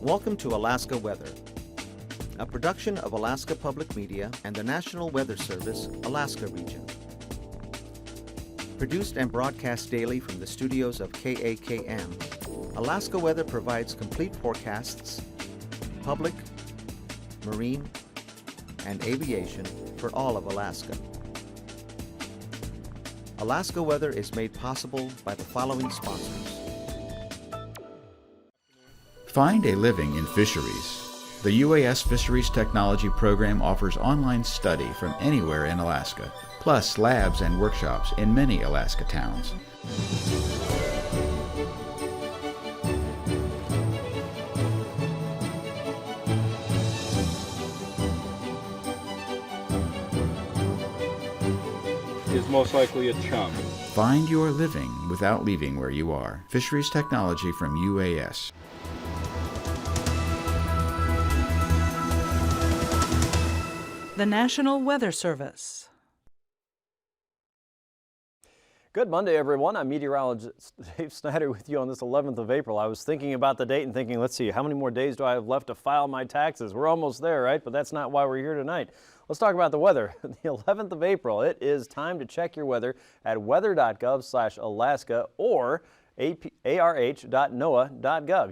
Welcome to Alaska Weather, a production of Alaska Public Media and the National Weather Service, Alaska Region. Produced and broadcast daily from the studios of KAKM, Alaska Weather provides complete forecasts, public, marine, and aviation for all of Alaska. Alaska Weather is made possible by the following sponsors. Find a living in fisheries. The UAS Fisheries Technology Program offers online study from anywhere in Alaska, plus labs and workshops in many Alaska towns. Is most likely a chum. Find your living without leaving where you are. Fisheries Technology from UAS. The National Weather Service. Good Monday, everyone. I'm meteorologist Dave Snider with you on this 11th of April. I was thinking about the date and thinking, let's see, how many more days do I have left to file my taxes? We're almost there, right? But that's not why we're here tonight. Let's talk about the weather. The 11th of April, it is time to check your weather at weather.gov/Alaska or arh.noaa.gov.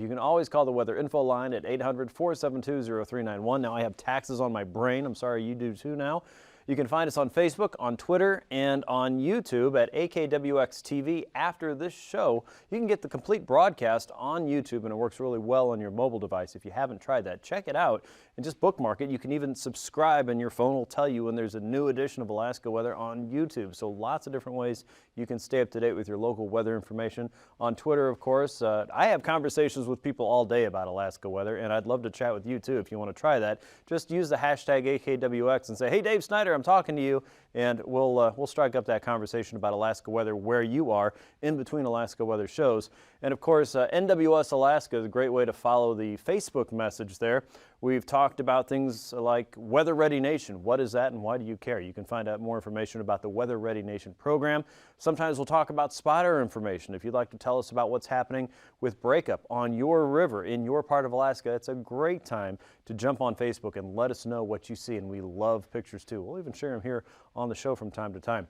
You can always call the weather info line at 800-472-0391. Now I have taxes on my brain. I'm sorry you do too now. You can find us on Facebook, on Twitter, and on YouTube at AKwx TV. After this show, you can get the complete broadcast on YouTube, and it works really well on your mobile device. If you haven't tried that, check it out and just bookmark it. You can even subscribe, and your phone will tell you when there's a new edition of Alaska Weather on YouTube. So lots of different ways you can stay up to date with your local weather information. On Twitter, of course, I have conversations with people all day about Alaska weather, and I'd love to chat with you too if you want to try that. Just use the hashtag AKwx and say, hey, Dave Snider, I'm talking to you, and we'll strike up that conversation about Alaska weather where you are in between Alaska weather shows. And of course, NWS Alaska is a great way to follow the Facebook message there. We've talked about things like Weather Ready Nation. What is that and why do you care? You can find out more information about the Weather Ready Nation program. Sometimes we'll talk about spotter information. If you'd like to tell us about what's happening with breakup on your river in your part of Alaska, it's a great time to jump on Facebook and let us know what you see. And we love pictures too. We'll even share them here on the show from time to time.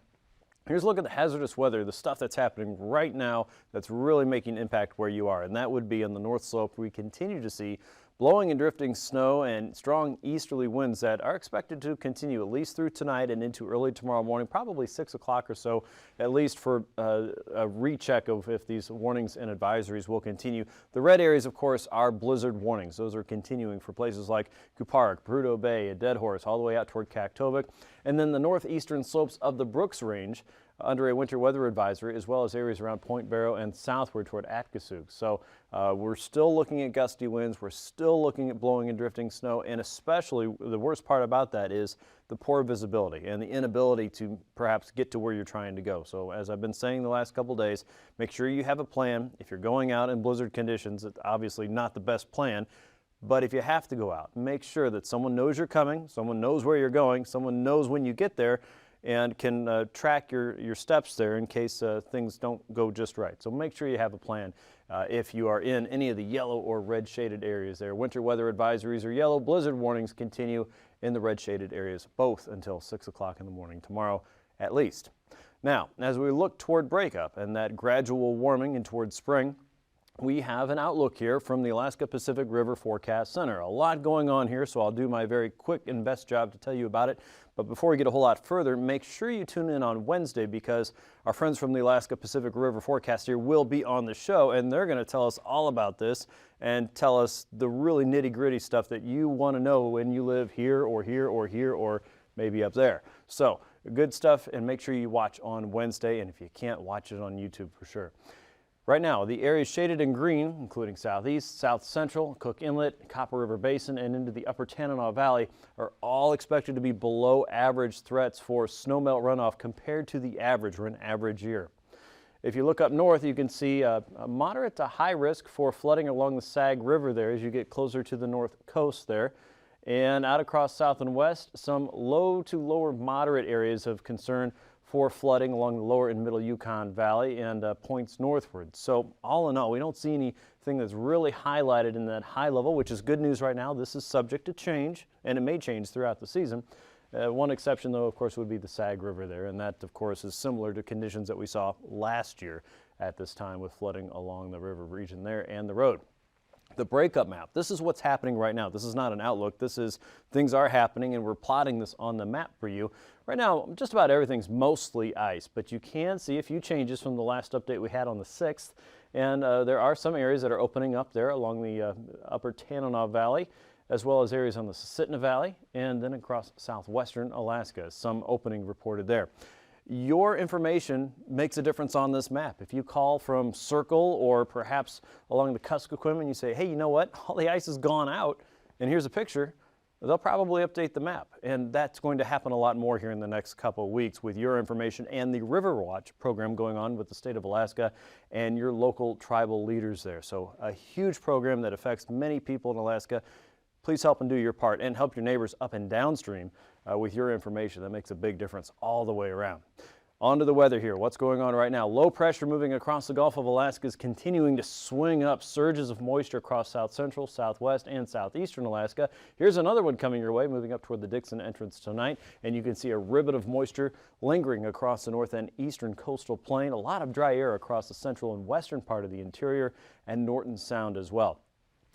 Here's a look at the hazardous weather, the stuff that's happening right now that's really making impact where you are. And that would be on the North Slope. We continue to see blowing and drifting snow and strong easterly winds that are expected to continue at least through tonight and into early tomorrow morning, probably 6 o'clock or so, at least for a recheck of if these warnings and advisories will continue. The red areas, of course, are blizzard warnings. Those are continuing for places like Kuparuk, Prudhoe Bay, Dead Horse, all the way out toward Kaktovik. And then the northeastern slopes of the Brooks Range under a winter weather advisory, as well as areas around Point Barrow and southward toward Atkasuk. So we're still looking at gusty winds. We're still looking at blowing and drifting snow, and especially the worst part about that is the poor visibility and the inability to perhaps get to where you're trying to go. So as I've been saying the last couple days, make sure you have a plan. If you're going out in blizzard conditions, it's obviously not the best plan. But if you have to go out, make sure that someone knows you're coming, someone knows where you're going, someone knows when you get there, and can track your steps there in case things don't go just right. So make sure you have a plan if you are in any of the yellow or red shaded areas there. Winter weather advisories are yellow. Blizzard warnings continue in the red shaded areas, both until 6 o'clock in the morning tomorrow at least. Now, as we look toward breakup and that gradual warming and toward spring, we have an outlook here from the Alaska Pacific River Forecast Center. A lot going on here, so I'll do my very quick and best job to tell you about it. But before we get a whole lot further, make sure you tune in on Wednesday because our friends from the Alaska Pacific River Forecast here will be on the show, and they're going to tell us all about this and tell us the really nitty-gritty stuff that you want to know when you live here or here or here or maybe up there. So good stuff, and make sure you watch on Wednesday, and if you can't, watch it on YouTube for sure. Right now, the areas shaded in green, including southeast, south central, Cook Inlet, Copper River Basin, and into the upper Tanana Valley, are all expected to be below average threats for snowmelt runoff compared to the average or an average year. If you look up north, you can see a moderate to high risk for flooding along the Sag River there as you get closer to the north coast there. And out across south and west, some low to lower moderate areas of concern for flooding along the lower and middle Yukon Valley and points northward. So all in all, we don't see anything that's really highlighted in that high level, which is good news right now. This is subject to change, and it may change throughout the season. One exception, though, of course, would be the Sag River there, and that, of course, is similar to conditions that we saw last year at this time with flooding along the river region there and the road. The breakup map, this is what's happening right now. This is not an outlook. This is things are happening, and we're plotting this on the map for you. Right now, just about everything's mostly ice, but you can see a few changes from the last update we had on the 6th, and there are some areas that are opening up there along the upper Tanana Valley, as well as areas on the Susitna Valley, and then across southwestern Alaska, some opening reported there. Your information makes a difference on this map. If you call from Circle or perhaps along the Kuskokwim and you say, hey, you know what, all the ice has gone out, and here's a picture, they'll probably update the map. And that's going to happen a lot more here in the next couple of weeks with your information and the River Watch program going on with the state of Alaska and your local tribal leaders there. So a huge program that affects many people in Alaska. Please help and do your part and help your neighbors up and downstream with your information. That makes a big difference all the way around. On to the weather here. What's going on right now? Low pressure moving across the Gulf of Alaska is continuing to swing up. Surges of moisture across south central, southwest, and southeastern Alaska. Here's another one coming your way, moving up toward the Dixon entrance tonight. And you can see a ribbon of moisture lingering across the north and eastern coastal plain. A lot of dry air across the central and western part of the interior and Norton Sound as well.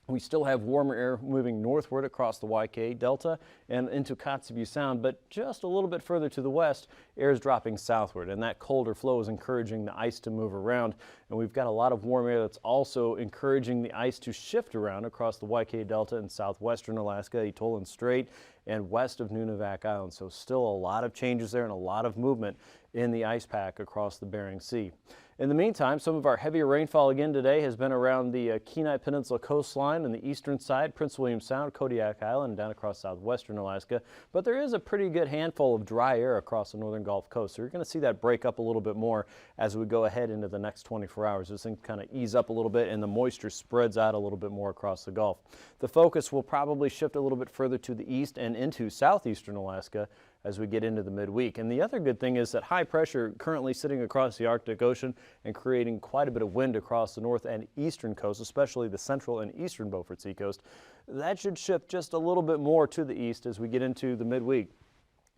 We still have warmer air moving northward across the YK Delta and into Kotzebue Sound, but just a little bit further to the west, air is dropping southward, and that colder flow is encouraging the ice to move around. And we've got a lot of warm air that's also encouraging the ice to shift around across the YK Delta and southwestern Alaska, Atoll Strait, and west of Nunivak Island. So still a lot of changes there and a lot of movement in the ice pack across the Bering Sea. In the meantime, some of our heavier rainfall again today has been around the Kenai Peninsula coastline and the eastern side, Prince William Sound, Kodiak Island, and down across southwestern Alaska. But there is a pretty good handful of dry air across the northern Gulf Coast. So you're going to see that break up a little bit more as we go ahead into the next 24 hours. This thing kind of ease up a little bit and the moisture spreads out a little bit more across the Gulf. The focus will probably shift a little bit further to the east and into southeastern Alaska as we get into the midweek. And the other good thing is that high pressure currently sitting across the Arctic Ocean and creating quite a bit of wind across the north and eastern coast, especially the central and eastern Beaufort Seacoast. That should shift just a little bit more to the east as we get into the midweek.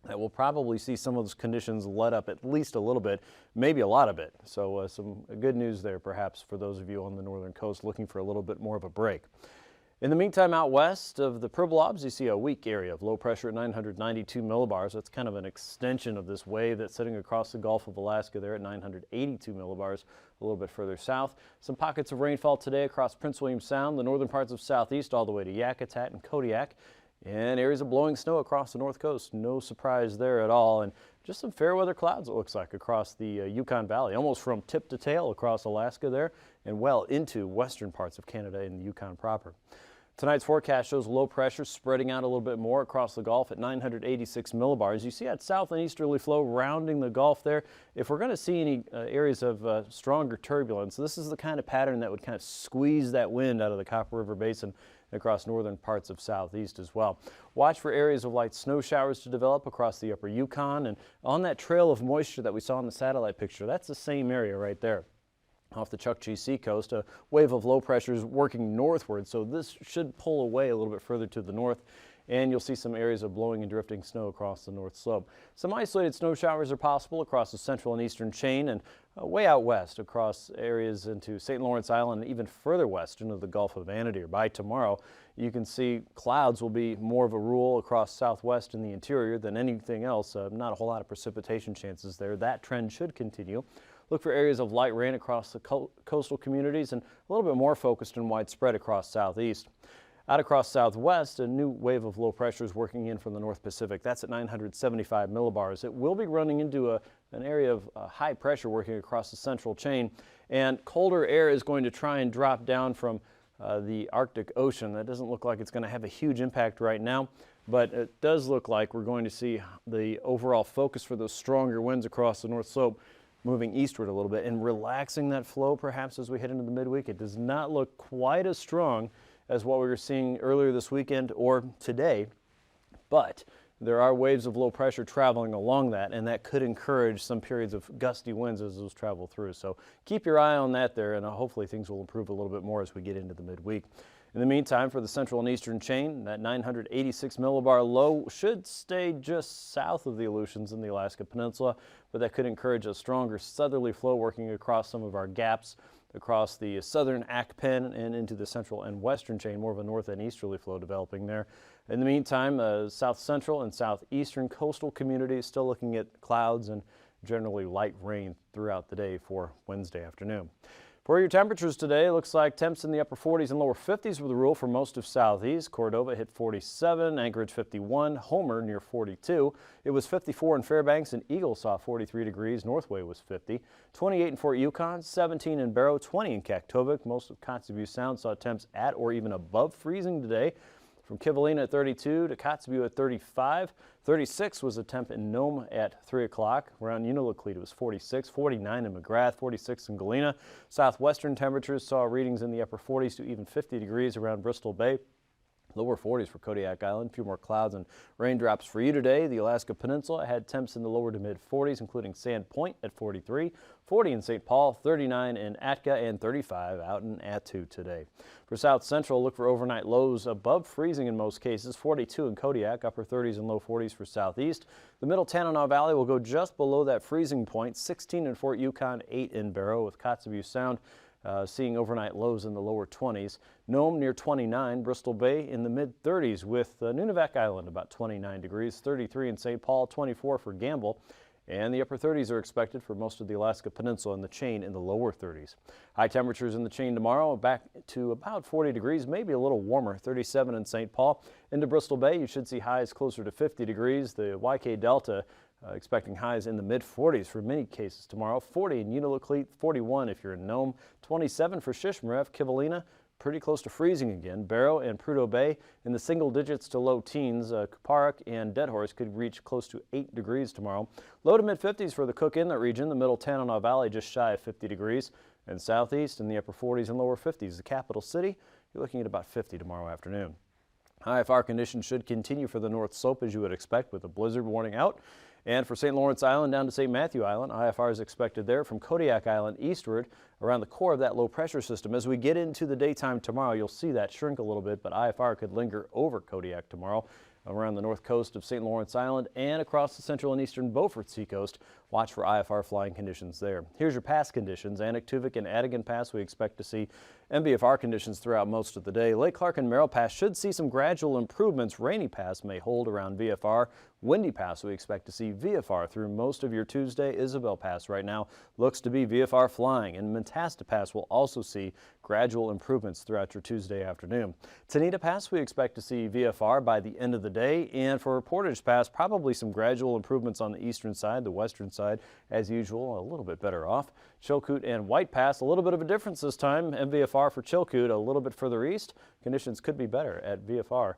That we'll probably see some of those conditions let up at least a little bit, maybe a lot of it. So some good news there perhaps for those of you on the northern coast looking for a little bit more of a break. In the meantime, out west of the Pribilofs, you see a weak area of low pressure at 992 millibars. That's kind of an extension of this wave that's sitting across the Gulf of Alaska there at 982 millibars, a little bit further south. Some pockets of rainfall today across Prince William Sound, the northern parts of southeast, all the way to Yakutat and Kodiak, and areas of blowing snow across the north coast. No surprise there at all. And just some fair weather clouds, it looks like, across the Yukon Valley, almost from tip to tail across Alaska there and well into western parts of Canada and the Yukon proper. Tonight's forecast shows low pressure spreading out a little bit more across the Gulf at 986 millibars. You see that south and easterly flow rounding the Gulf there. If we're going to see any areas of stronger turbulence, this is the kind of pattern that would kind of squeeze that wind out of the Copper River Basin across northern parts of southeast as well. Watch for areas of light snow showers to develop across the upper Yukon, and on that trail of moisture that we saw in the satellite picture, that's the same area right there. Off the Chukchi Seacoast, a wave of low pressure is working northward, so this should pull away a little bit further to the north, and you'll see some areas of blowing and drifting snow across the north slope. Some isolated snow showers are possible across the central and eastern chain and way out west across areas into St. Lawrence Island and even further west into the Gulf of Anadyr. By tomorrow, you can see clouds will be more of a rule across southwest and the interior than anything else. Not a whole lot of precipitation chances there. That trend should continue. Look for areas of light rain across the coastal communities and a little bit more focused and widespread across southeast. Out across southwest, a new wave of low pressure is working in from the North Pacific. That's at 975 millibars. It will be running into an area of high pressure working across the central chain, and colder air is going to try and drop down from the Arctic Ocean. That doesn't look like it's going to have a huge impact right now, but it does look like we're going to see the overall focus for those stronger winds across the north slope moving eastward a little bit and relaxing that flow perhaps as we head into the midweek. It does not look quite as strong as what we were seeing earlier this weekend or today, but there are waves of low pressure traveling along that, and that could encourage some periods of gusty winds as those travel through. So keep your eye on that there, and hopefully things will improve a little bit more as we get into the midweek. In the meantime, for the central and eastern chain, that 986 millibar low should stay just south of the Aleutians in the Alaska Peninsula, but that could encourage a stronger southerly flow working across some of our gaps across the southern AKpen and into the central and western chain, more of a north and easterly flow developing there. In the meantime, south central and southeastern coastal communities still looking at clouds and generally light rain throughout the day for Wednesday afternoon. For your temperatures today, it looks like temps in the upper 40s and lower 50s were the rule for most of southeast. Cordova hit 47, Anchorage 51, Homer near 42. It was 54 in Fairbanks, and Eagle saw 43 degrees. Northway was 50. 28 in Fort Yukon, 17 in Barrow, 20 in Kaktovik. Most of Kotzebue Sound saw temps at or even above freezing today. From Kivalina at 32 to Kotzebue at 35. 36 was a temp in Nome at 3 o'clock. Around Unalakleet it was 46, 49 in McGrath, 46 in Galena. Southwestern temperatures saw readings in the upper 40s to even 50 degrees around Bristol Bay. Lower 40s for Kodiak Island. A few more clouds and raindrops for you today. The Alaska Peninsula had temps in the lower to mid 40s, including Sand Point at 43, 40 in St. Paul, 39 in Atka, and 35 out in Attu today. For South Central, look for overnight lows above freezing in most cases. 42 in Kodiak, upper 30s and low 40s for Southeast. The Middle Tanana Valley will go just below that freezing point. 16 in Fort Yukon, 8 in Barrow, with Kotzebue Sound seeing overnight lows in the lower 20s. Nome near 29, Bristol Bay in the mid-30s, with Nunivak Island about 29 degrees, 33 in St. Paul, 24 for Gamble, and the upper 30s are expected for most of the Alaska Peninsula and the chain in the lower 30s. High temperatures in the chain tomorrow back to about 40 degrees, maybe a little warmer, 37 in St. Paul. Into Bristol Bay, you should see highs closer to 50 degrees. The YK Delta expecting highs in the mid-40s for many cases tomorrow. 40 in Unalakleet, 41 if you're in Nome, 27 for Shishmaref, Kivalina, pretty close to freezing again. Barrow and Prudhoe Bay in the single digits to low teens. Kuparik and Deadhorse could reach close to 8 degrees tomorrow. Low to mid-50s for the Cook Inlet region. The Middle Tanana Valley just shy of 50 degrees. And southeast in the upper 40s and lower 50s. The capital city, you're looking at about 50 tomorrow afternoon. IFR conditions should continue for the North Slope as you would expect, with a blizzard warning out. And for St. Lawrence Island down to St. Matthew Island, IFR is expected there from Kodiak Island eastward around the core of that low pressure system. As we get into the daytime tomorrow, you'll see that shrink a little bit, but IFR could linger over Kodiak tomorrow around the north coast of St. Lawrence Island and across the central and eastern Beaufort seacoast. Watch for IFR flying conditions there. Here's your pass conditions. Anaktuvik and Adigan Pass, we expect to see MVFR conditions throughout most of the day. Lake Clark and Merrill Pass should see some gradual improvements. Rainy Pass may hold around VFR. Windy Pass, we expect to see VFR through most of your Tuesday. Isabel Pass right now looks to be VFR flying, and Mentasta Pass will also see gradual improvements throughout your Tuesday afternoon. Tanita Pass, we expect to see VFR by the end of the day, and for Portage Pass, probably some gradual improvements on the eastern side. The western side, as usual, a little bit better off. Chilkoot and White Pass, a little bit of a difference this time. MVFR for Chilkoot a little bit further east. Conditions could be better at VFR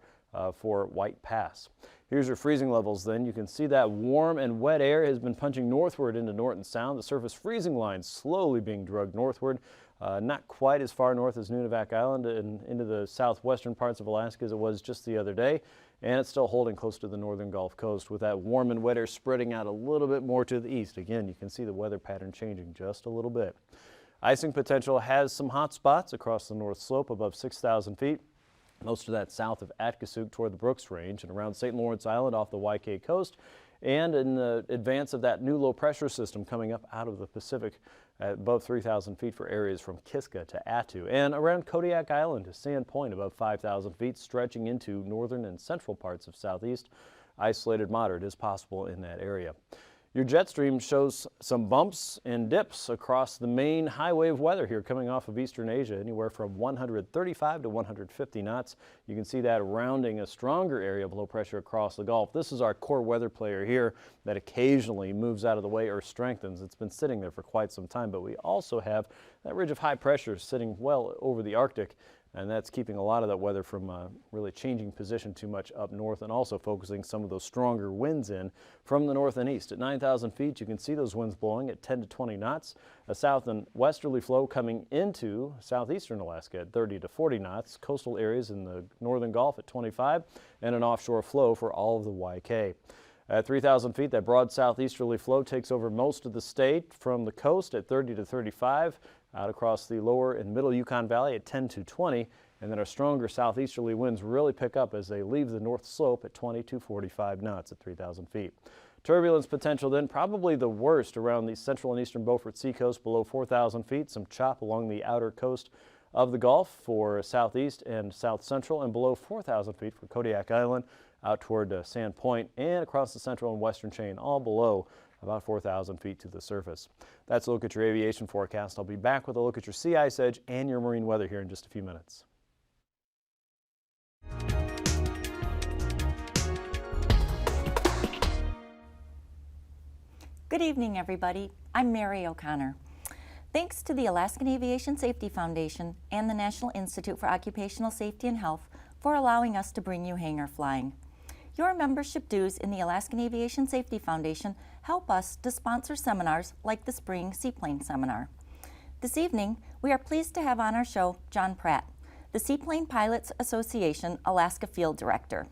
for White Pass. Here's your freezing levels then. You can see that warm and wet air has been punching northward into Norton Sound. The surface freezing line slowly being drugged northward. Not quite as far north as Nunivak Island and into the southwestern parts of Alaska as it was just the other day. And it's still holding close to the northern Gulf Coast with that warm and wet air spreading out a little bit more to the east. Again, you can see the weather pattern changing just a little bit. Icing potential has some hot spots across the North Slope above 6,000 feet. Most of that south of Atkasuk toward the Brooks Range and around St. Lawrence Island off the YK coast, and in the advance of that new low pressure system coming up out of the Pacific at above 3,000 feet for areas from Kiska to Attu, and around Kodiak Island to Sand Point above 5,000 feet, stretching into northern and central parts of southeast. Isolated moderate is possible in that area. Your jet stream shows some bumps and dips across the main highway of weather here coming off of eastern Asia, anywhere from 135 to 150 knots. You can see that rounding a stronger area of low pressure across the Gulf. This is our core weather player here that occasionally moves out of the way or strengthens. It's been sitting there for quite some time, but we also have that ridge of high pressure sitting well over the Arctic. and that's keeping a lot of that weather from really changing position too much up north, and also focusing some of those stronger winds in from the north and east. At 9,000 feet, you can see those winds blowing at 10 to 20 knots. A south and westerly flow coming into southeastern Alaska at 30 to 40 knots. Coastal areas in the northern Gulf at 25, and an offshore flow for all of the YK. At 3,000 feet, that broad southeasterly flow takes over most of the state from the coast at 30 to 35, out across the lower and middle Yukon Valley at 10 to 20, and then our stronger southeasterly winds really pick up as they leave the north slope at 20 to 45 knots at 3,000 feet. Turbulence potential then probably the worst around the central and eastern Beaufort Seacoast below 4,000 feet. Some chop along the outer coast of the Gulf for southeast and south central, and below 4,000 feet for Kodiak Island out toward Sand Point and across the central and western chain, all below about 4,000 feet to the surface. That's a look at your aviation forecast. I'll be back with a look at your sea ice edge and your marine weather here in just a few minutes. Good evening, everybody. I'm Mary O'Connor. Thanks to the Alaskan Aviation Safety Foundation and the National Institute for Occupational Safety and Health for allowing us to bring you hangar flying. Your membership dues in the Alaskan Aviation Safety Foundation help us to sponsor seminars like the Spring Seaplane Seminar. This evening, we are pleased to have on our show John Pratt, the Seaplane Pilots Association Alaska Field Director.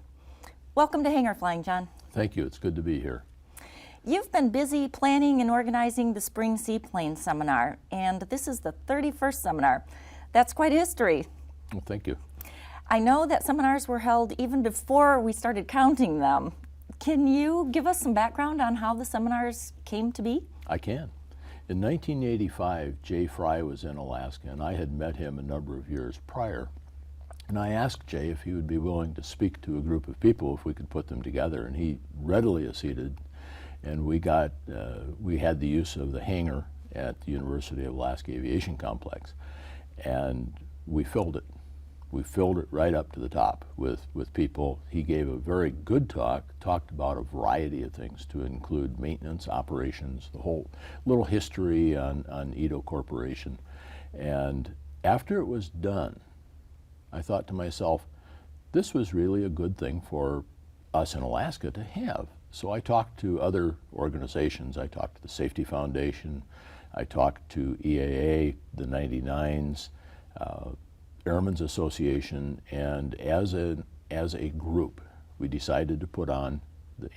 Welcome to Hangar Flying, John. Thank you. It's good to be here. You've been busy planning and organizing the Spring Seaplane Seminar, and this is the 31st seminar. That's quite a history. Well, thank you. I know that seminars were held even before we started counting them. Can you give us some background on how the seminars came to be? I can. In 1985, Jay Fry was in Alaska, and I had met him a number of years prior. And I asked Jay if he would be willing to speak to a group of people if we could put them together, and he readily acceded. And we had the use of the hangar at the University of Alaska Aviation Complex, and we filled it. We filled it right up to the top with people. He gave a very good talk, talked about a variety of things to include maintenance, operations, the whole little history on Edo Corporation. And after it was done, I thought to myself, this was really a good thing for us in Alaska to have. So I talked to other organizations. I talked to the Safety Foundation. I talked to EAA, the 99s, Airmen's Association, and as a group, we decided to put on the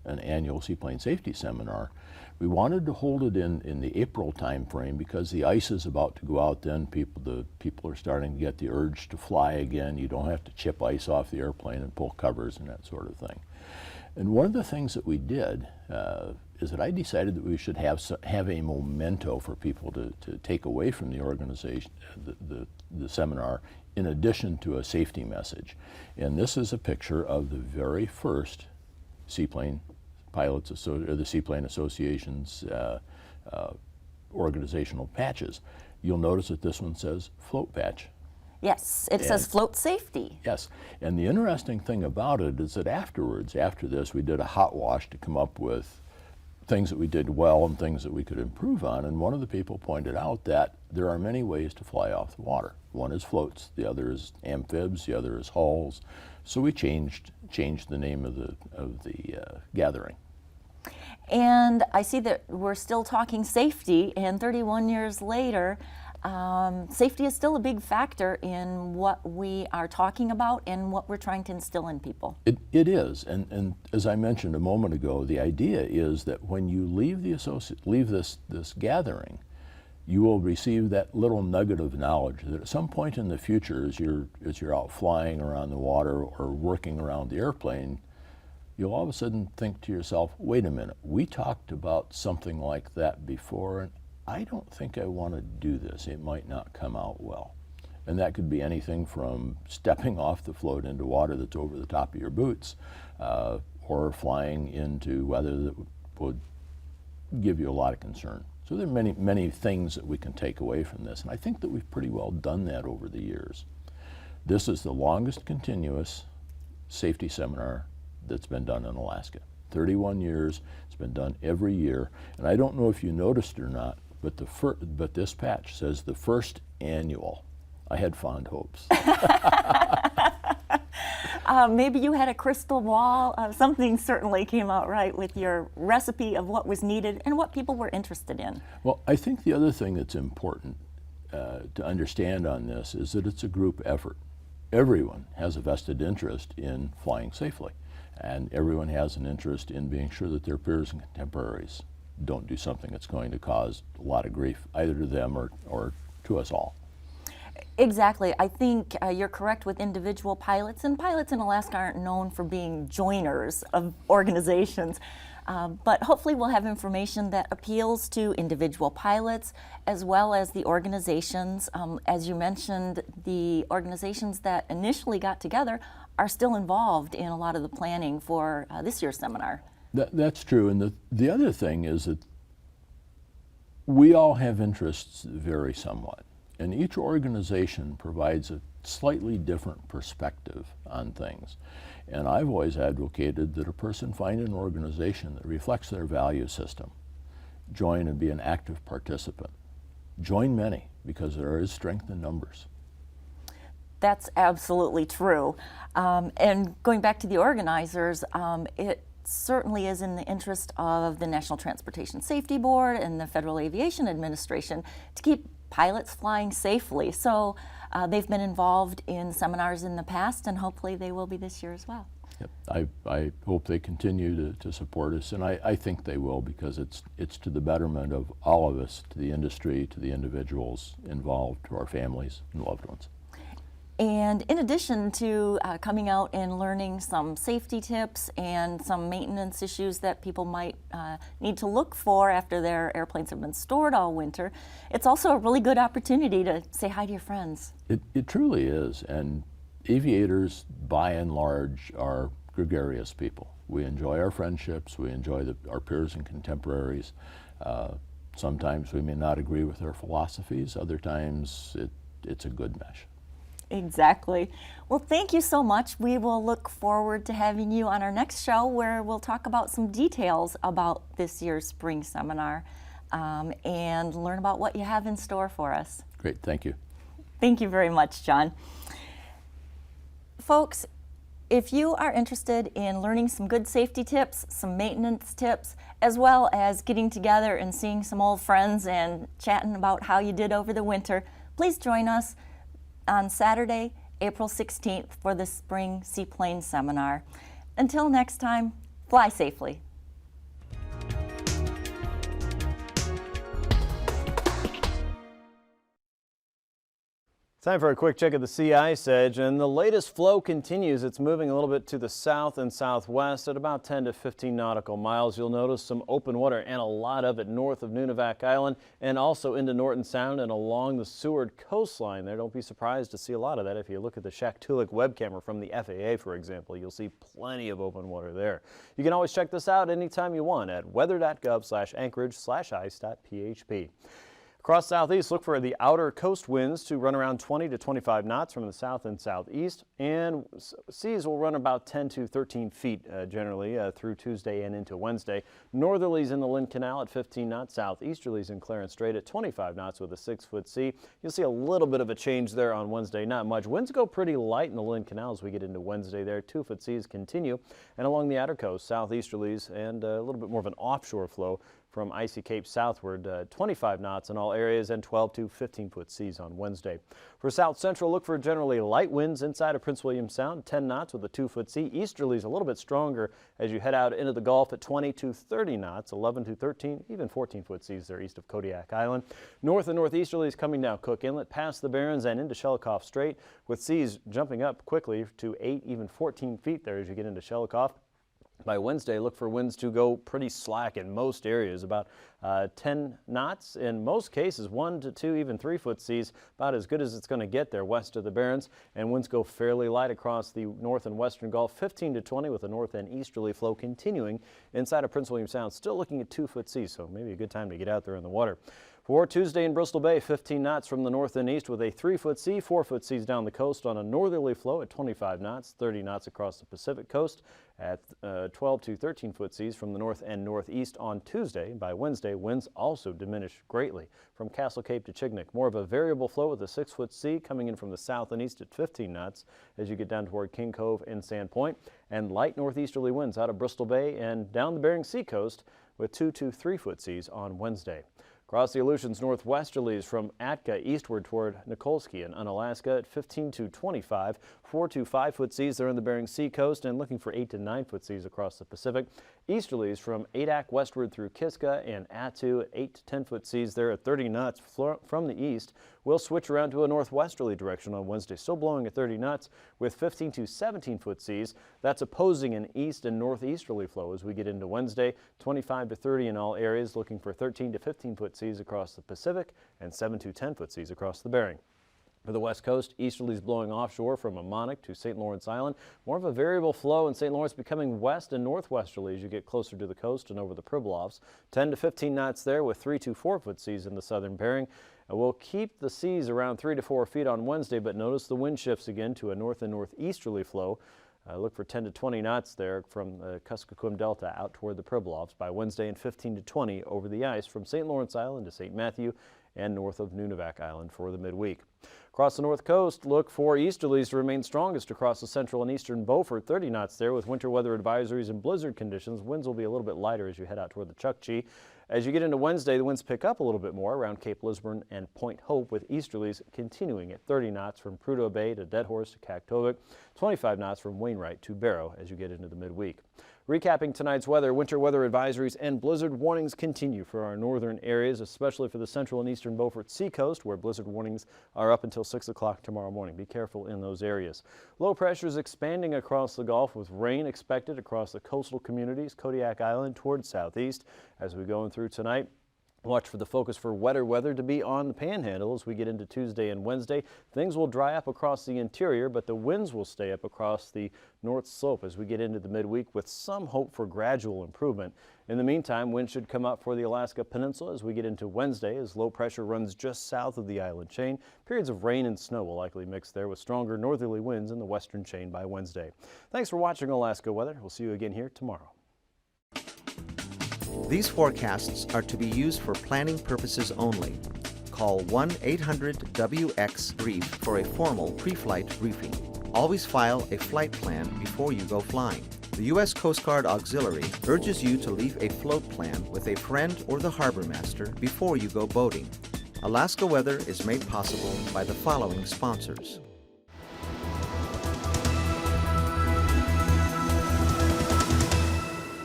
an annual seaplane safety seminar. We wanted to hold it in the April time frame because the ice is about to go out then. People are starting to get the urge to fly again. You don't have to chip ice off the airplane and pull covers and that sort of thing. And one of the things that we did is that I decided that we should have a memento for people to take away from the organization, the seminar, in addition to a safety message. And this is a picture of the very first Seaplane Pilots, or the Seaplane Association's organizational patches. You'll notice that this one says float patch. Yes, it says float safety. Yes, and the interesting thing about it is that afterwards, after this, we did a hot wash to come up with things that we did well and things that we could improve on. And one of the people pointed out that there are many ways to fly off the water. One is floats, the other is amphibs, the other is hulls. So we changed the name of the gathering. And I see that we're still talking safety, and 31 years later, safety is still a big factor in what we are talking about and what we're trying to instill in people. It is, and as I mentioned a moment ago, the idea is that when you leave this gathering, you will receive that little nugget of knowledge that at some point in the future, as you're out flying around the water or working around the airplane, you'll all of a sudden think to yourself, wait a minute, we talked about something like that before, and I don't think I want to do this. It might not come out well. And that could be anything from stepping off the float into water that's over the top of your boots, or flying into weather that would give you a lot of concern. So there are many, many things that we can take away from this, and I think that we've pretty well done that over the years. This is the longest continuous safety seminar that's been done in Alaska. 31 years, it's been done every year, and I don't know if you noticed or not, but this patch says the first annual. I had fond hopes. Maybe you had a crystal ball. Something certainly came out right with your recipe of what was needed and what people were interested in. Well, I think the other thing that's important to understand on this is that it's a group effort. Everyone has a vested interest in flying safely, and everyone has an interest in being sure that their peers and contemporaries don't do something that's going to cause a lot of grief, either to them or to us all. Exactly. I think you're correct with individual pilots, and pilots in Alaska aren't known for being joiners of organizations. But hopefully we'll have information that appeals to individual pilots as well as the organizations. As you mentioned, the organizations that initially got together are still involved in a lot of the planning for this year's seminar. That's true. And the other thing is that we all have interests that vary somewhat. And each organization provides a slightly different perspective on things. And I've always advocated that a person find an organization that reflects their value system. Join and be an active participant. Join many, because there is strength in numbers. That's absolutely true. And going back to the organizers, it certainly is in the interest of the National Transportation Safety Board and the Federal Aviation Administration to keep pilots flying safely. So they've been involved in seminars in the past, and hopefully they will be this year as well. Yep. I hope they continue to support us, and I think they will, because it's to the betterment of all of us, to the industry, to the individuals involved, to our families and loved ones. And in addition to coming out and learning some safety tips and some maintenance issues that people might need to look for after their airplanes have been stored all winter, it's also a really good opportunity to say hi to your friends. It truly is, and aviators, by and large, are gregarious people. We enjoy our friendships, we enjoy our peers and contemporaries. Sometimes we may not agree with their philosophies, other times it's a good mesh. Exactly. Well, thank you so much. We will look forward to having you on our next show, where we'll talk about some details about this year's spring seminar and learn about what you have in store for us. Great, thank you. Thank you very much, John. Folks, if you are interested in learning some good safety tips, some maintenance tips, as well as getting together and seeing some old friends and chatting about how you did over the winter, please join us on Saturday, April 16th for the Spring Seaplane Seminar. Until next time, fly safely. Time for a quick check of the sea ice edge, and the latest flow continues. It's moving a little bit to the south and southwest at about 10 to 15 nautical miles. You'll notice some open water, and a lot of it north of Nunivak Island and also into Norton Sound and along the Seward coastline there. Don't be surprised to see a lot of that. If you look at the Shaktoolik web camera from the FAA, for example, you'll see plenty of open water there. You can always check this out anytime you want at weather.gov/anchorage/ice.php. Across southeast, look for the outer coast winds to run around 20 to 25 knots from the south and southeast, and seas will run about 10 to 13 feet generally through Tuesday and into Wednesday. Northerlies in the Lynn Canal at 15 knots, southeasterlies in Clarence Strait at 25 knots with a 6-foot sea. You'll see a little bit of a change there on Wednesday, not much. Winds go pretty light in the Lynn Canal as we get into Wednesday there. 2-foot seas continue, and along the outer coast, southeasterlies and a little bit more of an offshore flow from Icy Cape southward, 25 knots in all areas and 12 to 15-foot seas on Wednesday. For south central, look for generally light winds inside of Prince William Sound, 10 knots with a 2-foot sea. Easterlies a little bit stronger as you head out into the Gulf at 20 to 30 knots, 11 to 13, even 14-foot seas there east of Kodiak Island. North and northeasterlies coming down Cook Inlet past the Barrens and into Shelikof Strait, with seas jumping up quickly to 8, even 14 feet there as you get into Shelikof. By Wednesday, look for winds to go pretty slack in most areas, about 10 knots in most cases, 1 to 2, even 3-foot seas, about as good as it's going to get there west of the Barrens. And winds go fairly light across the north and western Gulf, 15 to 20 with a north and easterly flow continuing inside of Prince William Sound. Still looking at 2-foot seas, so maybe a good time to get out there in the water. For Tuesday in Bristol Bay, 15 knots from the north and east with a 3-foot sea, 4-foot seas down the coast on a northerly flow at 25 knots, 30 knots across the Pacific coast at 12 to 13-foot seas from the north and northeast on Tuesday. By Wednesday, winds also diminish greatly from Castle Cape to Chignik. More of a variable flow with a 6-foot sea coming in from the south and east at 15 knots as you get down toward King Cove and Sand Point, and light northeasterly winds out of Bristol Bay and down the Bering Sea coast with 2 to 3-foot seas on Wednesday. Across the Aleutians, northwesterlies from Atka eastward toward Nikolsky in Unalaska at 15 to 25, 4 to 5-foot seas there in the Bering Sea coast, and looking for 8 to 9-foot seas across the Pacific. Easterlies from Adak westward through Kiska and Attu at 8 to 10-foot seas there at 30 knots from the east. We'll switch around to a northwesterly direction on Wednesday, still blowing at 30 knots with 15 to 17-foot seas. That's opposing an east and northeasterly flow as we get into Wednesday. 25 to 30 in all areas, looking for 13 to 15-foot seas across the Pacific and 7 to 10-foot seas across the Bering. For the west coast, easterlies blowing offshore from Ammonok to St. Lawrence Island. More of a variable flow in St. Lawrence, becoming west and northwesterly as you get closer to the coast and over the Pribilofs. 10 to 15 knots there with 3 to 4-foot seas in the southern Bering. We'll keep the seas around 3 to 4 feet on Wednesday, but notice the wind shifts again to a north and northeasterly flow. Look for 10 to 20 knots there from the Kuskokwim Delta out toward the Pribilofs by Wednesday, and 15 to 20 over the ice from St. Lawrence Island to St. Matthew and north of Nunivak Island for the midweek. Across the north coast, look for easterlies to remain strongest across the central and eastern Beaufort, 30 knots there with winter weather advisories and blizzard conditions. Winds will be a little bit lighter as you head out toward the Chukchi. As you get into Wednesday, the winds pick up a little bit more around Cape Lisburn and Point Hope, with easterlies continuing at 30 knots from Prudhoe Bay to Dead Horse to Kaktovik, 25 knots from Wainwright to Barrow as you get into the midweek. Recapping tonight's weather, winter weather advisories and blizzard warnings continue for our northern areas, especially for the central and eastern Beaufort Seacoast, where blizzard warnings are up until 6 o'clock tomorrow morning. Be careful in those areas. Low pressure is expanding across the Gulf with rain expected across the coastal communities, Kodiak Island toward southeast as we go in through tonight. Watch for the focus for wetter weather to be on the Panhandle as we get into Tuesday and Wednesday. Things will dry up across the interior, but the winds will stay up across the North Slope as we get into the midweek with some hope for gradual improvement. In the meantime, wind should come up for the Alaska Peninsula as we get into Wednesday as low pressure runs just south of the island chain. Periods of rain and snow will likely mix there with stronger northerly winds in the western chain by Wednesday. Thanks for watching Alaska Weather. We'll see you again here tomorrow. These forecasts are to be used for planning purposes only. Call 1-800-WX-BRIEF for a formal pre-flight briefing. Always file a flight plan before you go flying. The U.S. Coast Guard Auxiliary urges you to leave a float plan with a friend or the harbor master before you go boating. Alaska Weather is made possible by the following sponsors.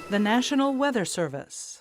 The National Weather Service.